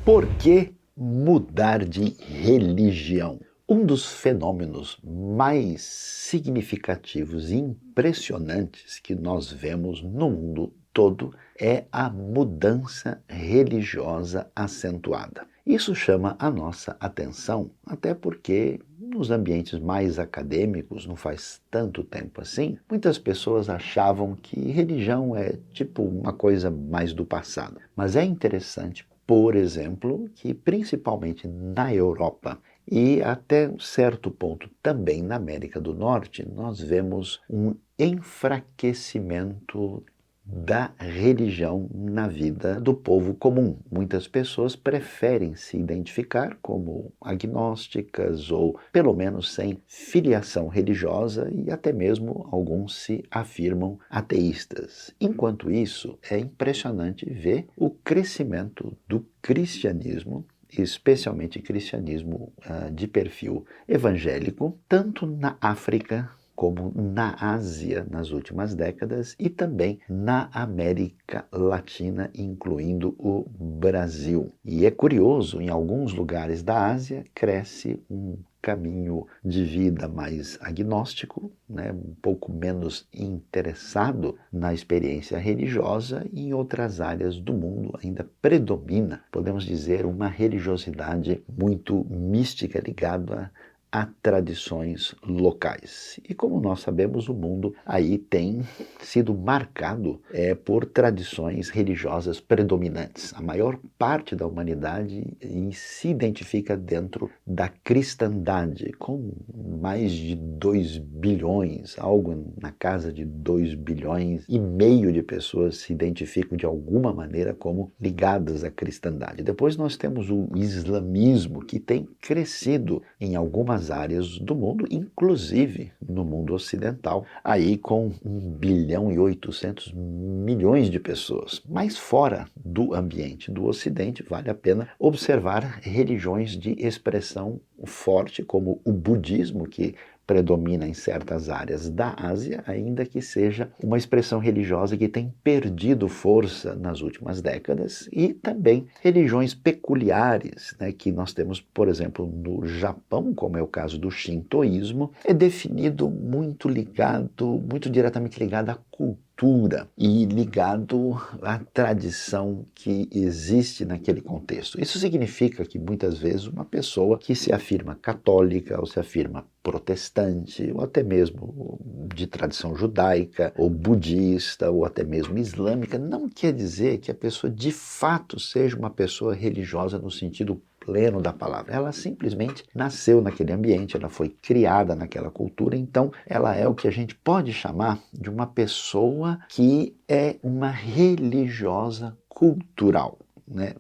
Por que mudar de religião? Um dos fenômenos mais significativos e impressionantes que nós vemos no mundo todo é a mudança religiosa acentuada. Isso chama a nossa atenção, até porque nos ambientes mais acadêmicos, não faz tanto tempo assim, muitas pessoas achavam que religião é tipo uma coisa mais do passado. Mas é interessante, por exemplo, que principalmente na Europa e até um certo ponto também na América do Norte, nós vemos um enfraquecimento da religião na vida do povo comum. Muitas pessoas preferem se identificar como agnósticas ou pelo menos sem filiação religiosa e até mesmo alguns se afirmam ateístas. Enquanto isso, é impressionante ver o crescimento do cristianismo, especialmente cristianismo de perfil evangélico, tanto na África como na Ásia nas últimas décadas e também na América Latina, incluindo o Brasil. E é curioso, em alguns lugares da Ásia cresce um caminho de vida mais agnóstico, um pouco menos interessado na experiência religiosa, e em outras áreas do mundo ainda predomina, podemos dizer, uma religiosidade muito mística ligada a tradições locais. E como nós sabemos, o mundo aí tem sido marcado por tradições religiosas predominantes. A maior parte da humanidade se identifica dentro da cristandade, com mais de 2 bilhões, algo na casa de 2 bilhões e meio de pessoas se identificam de alguma maneira como ligadas à cristandade. Depois nós temos o islamismo, que tem crescido em algumas áreas do mundo, inclusive no mundo ocidental, aí com 1 bilhão e 800 milhões de pessoas. Mas fora do ambiente do Ocidente, vale a pena observar religiões de expressão forte, como o budismo, que predomina em certas áreas da Ásia, ainda que seja uma expressão religiosa que tem perdido força nas últimas décadas, e também religiões peculiares, que nós temos, por exemplo, no Japão, como é o caso do shintoísmo, é definido muito diretamente ligado à cultura e ligado à tradição que existe naquele contexto. Isso significa que muitas vezes uma pessoa que se afirma católica ou se afirma protestante, ou até mesmo de tradição judaica, ou budista, ou até mesmo islâmica, não quer dizer que a pessoa de fato seja uma pessoa religiosa no sentido pleno da palavra. Ela simplesmente nasceu naquele ambiente, ela foi criada naquela cultura, então ela é o que a gente pode chamar de uma pessoa que é uma religiosa cultural.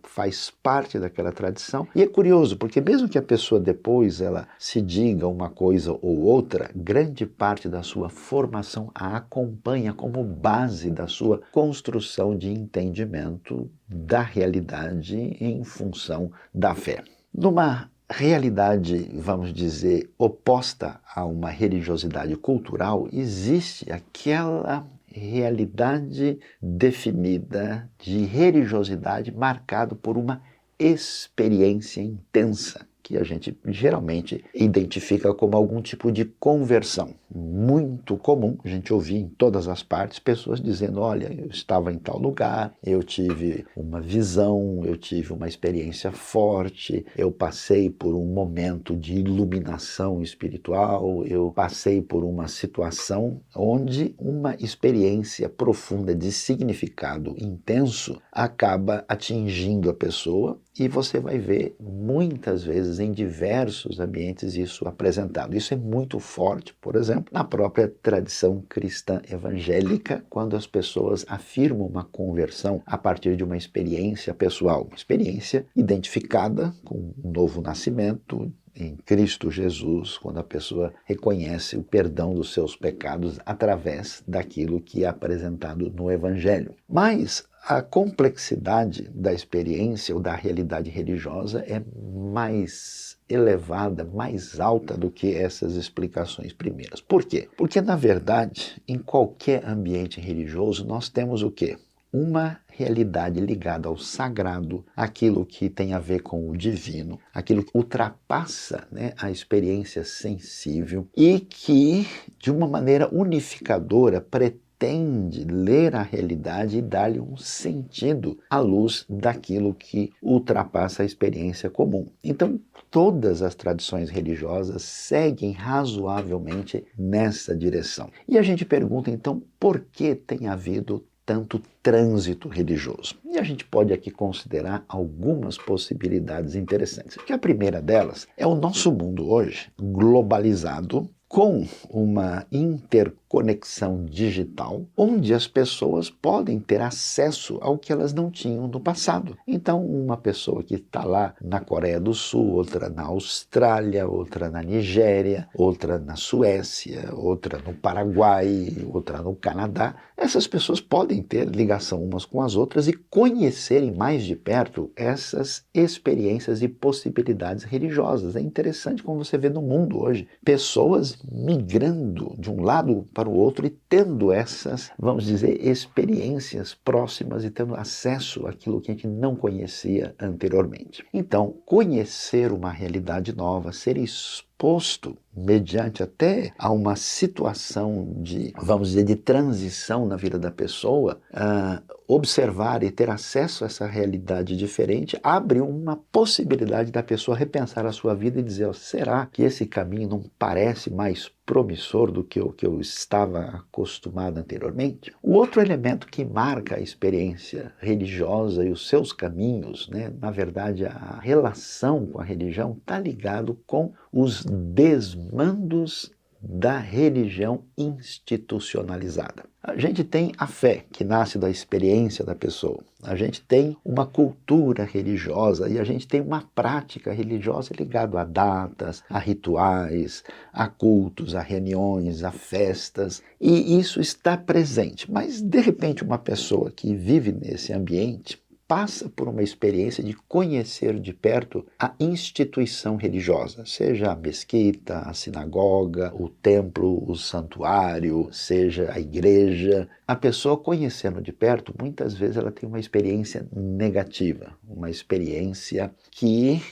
Faz parte daquela tradição. E é curioso, porque mesmo que a pessoa depois ela se diga uma coisa ou outra, grande parte da sua formação a acompanha como base da sua construção de entendimento da realidade em função da fé. Numa realidade, vamos dizer, oposta a uma religiosidade cultural, existe aquela realidade definida de religiosidade marcado por uma experiência intensa, que a gente geralmente identifica como algum tipo de conversão. Muito comum a gente ouvir em todas as partes pessoas dizendo: olha, eu estava em tal lugar, eu tive uma visão, eu tive uma experiência forte, eu passei por um momento de iluminação espiritual, eu passei por uma situação onde uma experiência profunda de significado intenso acaba atingindo a pessoa, e você vai ver muitas vezes em diversos ambientes isso apresentado. Isso é muito forte, por exemplo, na própria tradição cristã evangélica, quando as pessoas afirmam uma conversão a partir de uma experiência pessoal, uma experiência identificada com um novo nascimento em Cristo Jesus, quando a pessoa reconhece o perdão dos seus pecados através daquilo que é apresentado no Evangelho. Mas a complexidade da experiência ou da realidade religiosa é mais elevada, mais alta do que essas explicações primeiras. Por quê? Porque, na verdade, em qualquer ambiente religioso, nós temos o quê? Uma realidade ligada ao sagrado, aquilo que tem a ver com o divino, aquilo que ultrapassa, né, a experiência sensível e que, de uma maneira unificadora, pretende ler a realidade e dar-lhe um sentido à luz daquilo que ultrapassa a experiência comum. Então, todas as tradições religiosas seguem razoavelmente nessa direção. E a gente pergunta, então, por que tem havido tanto trânsito religioso? E a gente pode aqui considerar algumas possibilidades interessantes. Que a primeira delas é o nosso mundo hoje globalizado, com uma interconexão digital, onde as pessoas podem ter acesso ao que elas não tinham no passado. Então, uma pessoa que está lá na Coreia do Sul, outra na Austrália, outra na Nigéria, outra na Suécia, outra no Paraguai, outra no Canadá, essas pessoas podem ter ligação umas com as outras e conhecerem mais de perto essas experiências e possibilidades religiosas. É interessante como você vê no mundo hoje, pessoas migrando de um lado para o outro e tendo essas, vamos dizer, experiências próximas e tendo acesso àquilo que a gente não conhecia anteriormente. Então, conhecer uma realidade nova, ser exposto mediante até a uma situação de, vamos dizer, de transição na vida da pessoa, observar e ter acesso a essa realidade diferente abre uma possibilidade da pessoa repensar a sua vida e dizer, oh, será que esse caminho não parece mais promissor do que o que eu estava acostumado anteriormente? O outro elemento que marca a experiência religiosa e os seus caminhos, né, na verdade a relação com a religião está ligado com os desmandos da religião institucionalizada. A gente tem a fé, que nasce da experiência da pessoa. A gente tem uma cultura religiosa e a gente tem uma prática religiosa ligada a datas, a rituais, a cultos, a reuniões, a festas. E isso está presente. Mas, de repente, uma pessoa que vive nesse ambiente passa por uma experiência de conhecer de perto a instituição religiosa, seja a mesquita, a sinagoga, o templo, o santuário, seja a igreja. A pessoa conhecendo de perto, muitas vezes ela tem uma experiência negativa, uma experiência que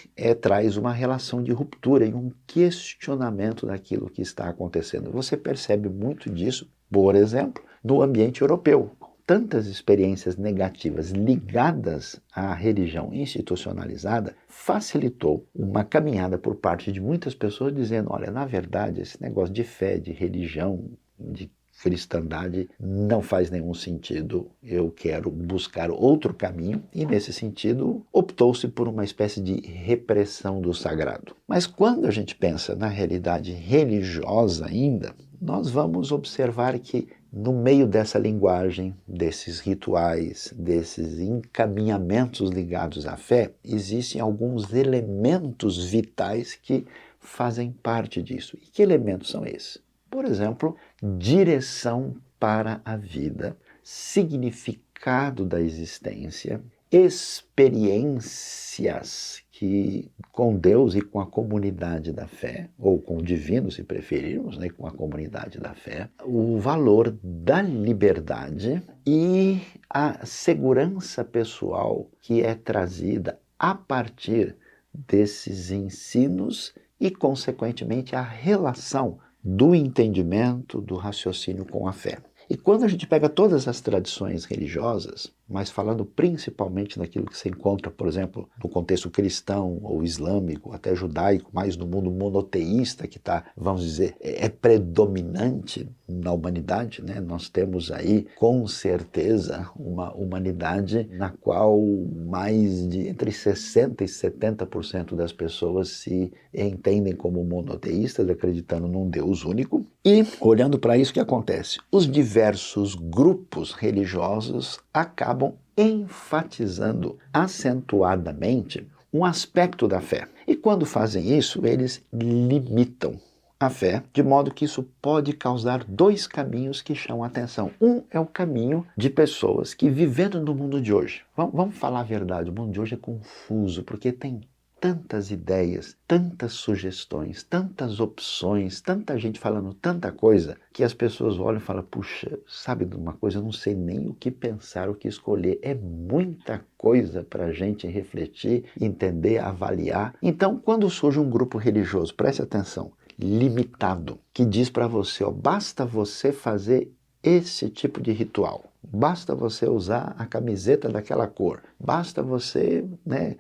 traz uma relação de ruptura e um questionamento daquilo que está acontecendo. Você percebe muito disso, por exemplo, no ambiente europeu. Tantas experiências negativas ligadas à religião institucionalizada facilitou uma caminhada por parte de muitas pessoas dizendo, olha, na verdade, esse negócio de fé, de religião, de cristandade não faz nenhum sentido, eu quero buscar outro caminho e, nesse sentido, optou-se por uma espécie de repressão do sagrado. Mas quando a gente pensa na realidade religiosa ainda, nós vamos observar que no meio dessa linguagem, desses rituais, desses encaminhamentos ligados à fé, existem alguns elementos vitais que fazem parte disso. E que elementos são esses? Por exemplo, direção para a vida, significado da existência, experiências que com Deus e com a comunidade da fé, ou com o divino, se preferirmos, né, com a comunidade da fé, o valor da liberdade e a segurança pessoal que é trazida a partir desses ensinos e, consequentemente, a relação do entendimento, do raciocínio com a fé. E quando a gente pega todas as tradições religiosas, mas falando principalmente daquilo que se encontra, por exemplo, no contexto cristão ou islâmico, até judaico, mais no mundo monoteísta que está, vamos dizer, é predominante na humanidade, né? Nós temos aí, com certeza, uma humanidade na qual mais de entre 60% e 70% das pessoas se entendem como monoteístas, acreditando num Deus único. E, olhando para isso, o que acontece? Os diversos grupos religiosos acabam enfatizando acentuadamente um aspecto da fé. E quando fazem isso, eles limitam a fé, de modo que isso pode causar dois caminhos que chamam a atenção. Um é o caminho de pessoas que, vivendo no mundo de hoje, vamos falar a verdade, o mundo de hoje é confuso, porque tem tantas ideias, tantas sugestões, tantas opções, tanta gente falando tanta coisa, que as pessoas olham e falam, puxa, sabe de uma coisa, eu não sei nem o que pensar, o que escolher. É muita coisa para a gente refletir, entender, avaliar. Então, quando surge um grupo religioso, preste atenção, limitado, que diz para você, ó, basta você fazer esse tipo de ritual. Basta você usar a camiseta daquela cor. Basta você,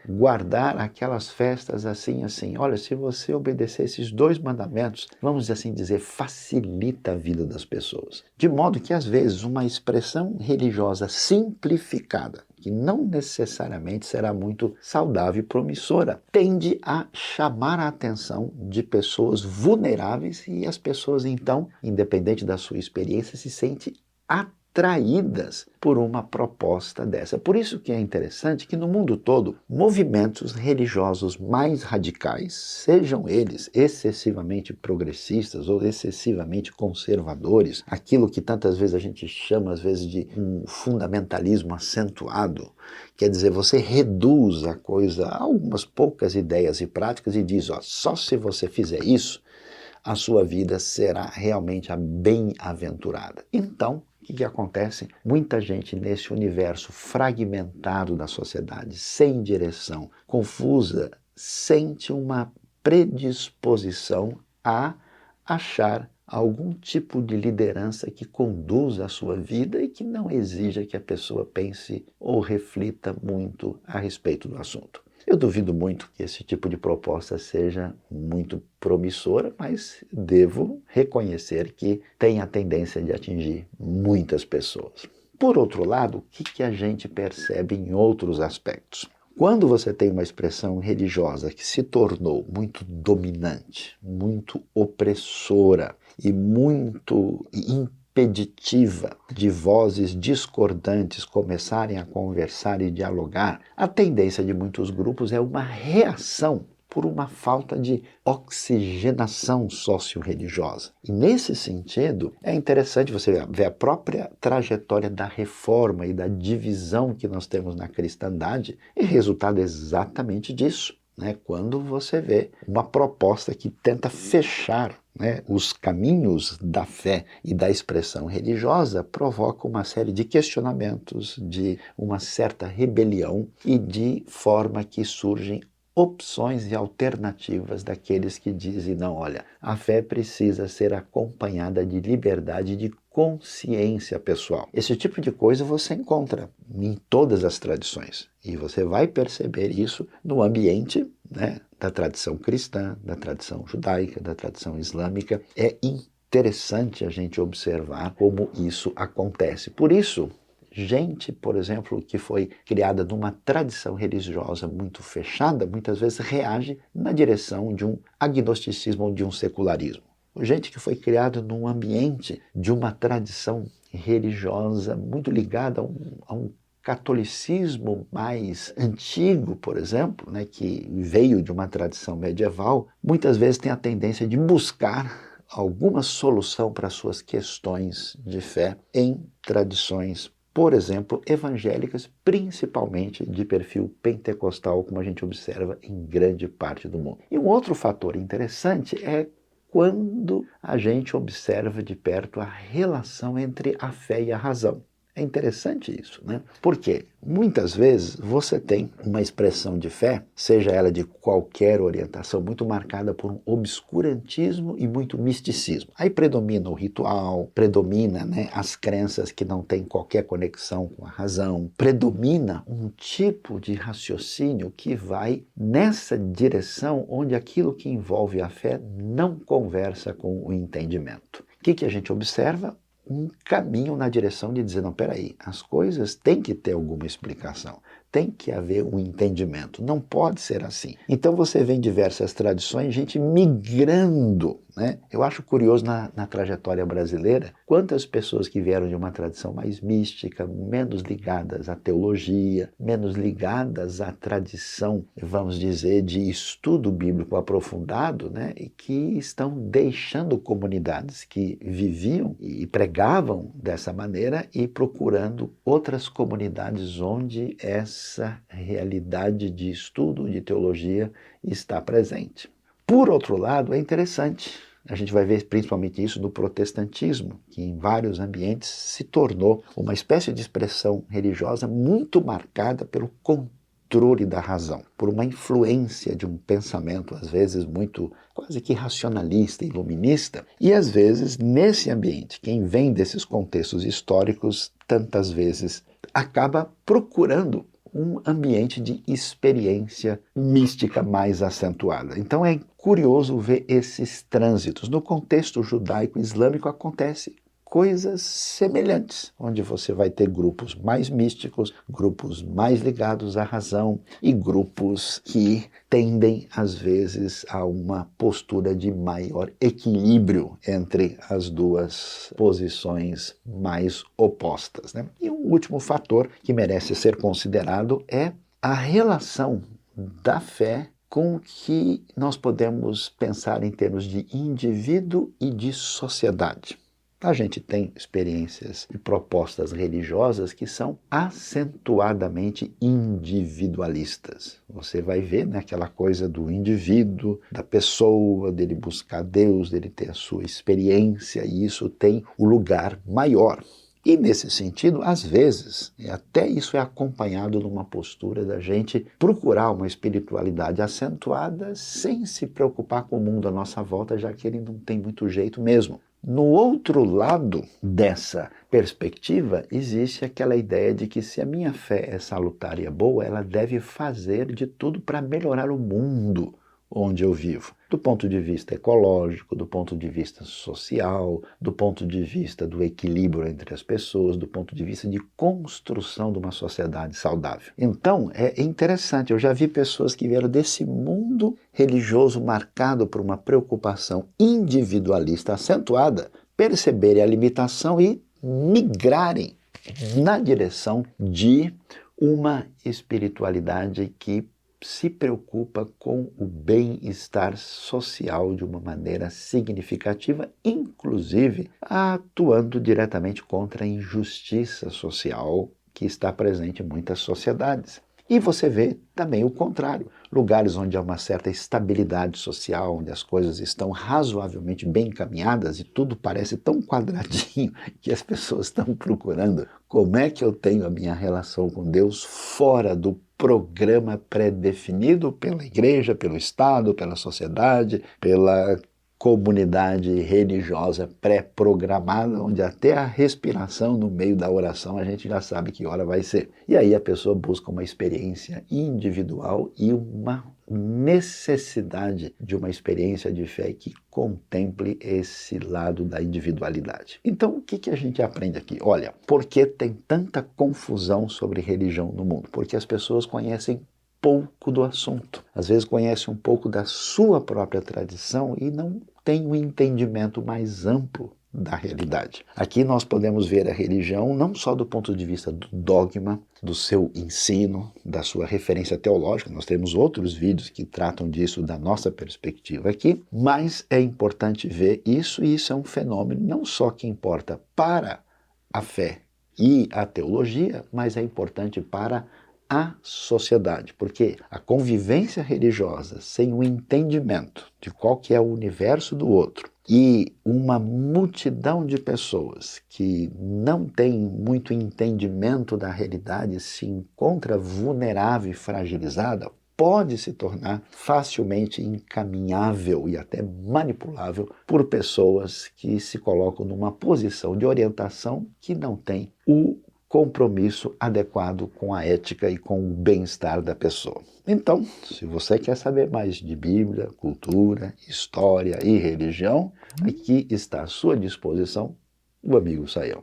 guardar aquelas festas assim, assim. Olha, se você obedecer esses 2 mandamentos, vamos assim dizer, facilita a vida das pessoas. De modo que, às vezes, uma expressão religiosa simplificada, que não necessariamente será muito saudável e promissora, tende a chamar a atenção de pessoas vulneráveis e as pessoas, então, independente da sua experiência, se sentem atraídas por uma proposta dessa. Por isso que é interessante que no mundo todo, movimentos religiosos mais radicais, sejam eles excessivamente progressistas ou excessivamente conservadores, aquilo que tantas vezes a gente chama às vezes de um fundamentalismo acentuado, quer dizer, você reduz a coisa a algumas poucas ideias e práticas e diz, ó, só se você fizer isso, a sua vida será realmente a bem-aventurada. Então, o que acontece? Muita gente nesse universo fragmentado da sociedade, sem direção, confusa, sente uma predisposição a achar algum tipo de liderança que conduza a sua vida e que não exija que a pessoa pense ou reflita muito a respeito do assunto. Eu duvido muito que esse tipo de proposta seja muito promissora, mas devo reconhecer que tem a tendência de atingir muitas pessoas. Por outro lado, o que a gente percebe em outros aspectos? Quando você tem uma expressão religiosa que se tornou muito dominante, muito opressora e muito impeditiva de vozes discordantes começarem a conversar e dialogar, a tendência de muitos grupos é uma reação por uma falta de oxigenação socio-religiosa. E nesse sentido, é interessante você ver a própria trajetória da reforma e da divisão que nós temos na cristandade, e resultado exatamente disso, quando você vê uma proposta que tenta fechar os caminhos da fé e da expressão religiosa, provoca uma série de questionamentos, de uma certa rebelião e de forma que surgem opções e alternativas daqueles que dizem, não, olha, a fé precisa ser acompanhada de liberdade de consciência pessoal. Esse tipo de coisa você encontra em todas as tradições e você vai perceber isso no ambiente da tradição cristã, da tradição judaica, da tradição islâmica. É interessante a gente observar como isso acontece. Por isso, gente, por exemplo, que foi criada numa tradição religiosa muito fechada, muitas vezes reage na direção de um agnosticismo ou de um secularismo. Gente que foi criada num ambiente de uma tradição religiosa muito ligada a um catolicismo mais antigo, por exemplo, que veio de uma tradição medieval, muitas vezes tem a tendência de buscar alguma solução para suas questões de fé em tradições, por exemplo, evangélicas, principalmente de perfil pentecostal, como a gente observa em grande parte do mundo. E um outro fator interessante é quando a gente observa de perto a relação entre a fé e a razão. É interessante isso, Porque muitas vezes você tem uma expressão de fé, seja ela de qualquer orientação, muito marcada por um obscurantismo e muito misticismo. Aí predomina o ritual, predomina as crenças que não têm qualquer conexão com a razão, predomina um tipo de raciocínio que vai nessa direção onde aquilo que envolve a fé não conversa com o entendimento. O que a gente observa? Um caminho na direção de dizer, não, peraí, as coisas têm que ter alguma explicação, tem que haver um entendimento, não pode ser assim. Então você vê em diversas tradições gente migrando né? Eu acho curioso na trajetória brasileira, quantas pessoas que vieram de uma tradição mais mística, menos ligadas à teologia, menos ligadas à tradição, vamos dizer, de estudo bíblico aprofundado, né? E que estão deixando comunidades que viviam e pregavam dessa maneira e procurando outras comunidades onde essa realidade de estudo de teologia está presente. Por outro lado, é interessante, a gente vai ver principalmente isso no protestantismo, que em vários ambientes se tornou uma espécie de expressão religiosa muito marcada pelo controle da razão, por uma influência de um pensamento, às vezes muito quase que racionalista, iluminista, e às vezes nesse ambiente, quem vem desses contextos históricos, tantas vezes acaba procurando um ambiente de experiência mística mais acentuada. Então é curioso ver esses trânsitos. No contexto judaico-islâmico acontece coisas semelhantes, onde você vai ter grupos mais místicos, grupos mais ligados à razão e grupos que tendem, às vezes, a uma postura de maior equilíbrio entre as duas posições mais opostas, né? E um último fator que merece ser considerado é a relação da fé com o que nós podemos pensar em termos de indivíduo e de sociedade. A gente tem experiências e propostas religiosas que são acentuadamente individualistas. Você vai ver, né, aquela coisa do indivíduo, da pessoa, dele buscar Deus, dele ter a sua experiência, e isso tem um lugar maior. E nesse sentido, às vezes, até isso é acompanhado de uma postura da gente procurar uma espiritualidade acentuada sem se preocupar com o mundo à nossa volta, já que ele não tem muito jeito mesmo. No outro lado dessa perspectiva, existe aquela ideia de que se a minha fé é salutar e é boa, ela deve fazer de tudo para melhorar o mundo onde eu vivo. Do ponto de vista ecológico, do ponto de vista social, do ponto de vista do equilíbrio entre as pessoas, do ponto de vista de construção de uma sociedade saudável. Então, é interessante, eu já vi pessoas que vieram desse mundo religioso marcado por uma preocupação individualista acentuada, perceberem a limitação e migrarem na direção de uma espiritualidade que se preocupa com o bem-estar social de uma maneira significativa, inclusive atuando diretamente contra a injustiça social que está presente em muitas sociedades. E você vê também o contrário, lugares onde há uma certa estabilidade social, onde as coisas estão razoavelmente bem encaminhadas e tudo parece tão quadradinho que as pessoas estão procurando como é que eu tenho a minha relação com Deus fora do programa pré-definido pela igreja, pelo Estado, pela sociedade, pela comunidade religiosa pré-programada, onde até a respiração no meio da oração a gente já sabe que hora vai ser. E aí a pessoa busca uma experiência individual e uma necessidade de uma experiência de fé que contemple esse lado da individualidade. Então, o que a gente aprende aqui? Olha, por que tem tanta confusão sobre religião no mundo? Porque as pessoas conhecem pouco do assunto. Às vezes conhecem um pouco da sua própria tradição e não têm um entendimento mais amplo da realidade. Aqui nós podemos ver a religião não só do ponto de vista do dogma, do seu ensino, da sua referência teológica, nós temos outros vídeos que tratam disso da nossa perspectiva aqui, mas é importante ver isso, e isso é um fenômeno não só que importa para a fé e a teologia, mas é importante para a sociedade, porque a convivência religiosa sem o entendimento de qual que é o universo do outro e uma multidão de pessoas que não tem muito entendimento da realidade se encontra vulnerável e fragilizada, pode se tornar facilmente encaminhável e até manipulável por pessoas que se colocam numa posição de orientação que não tem o compromisso adequado com a ética e com o bem-estar da pessoa. Então, se você quer saber mais de Bíblia, cultura, história e religião, aqui está à sua disposição o amigo Saião.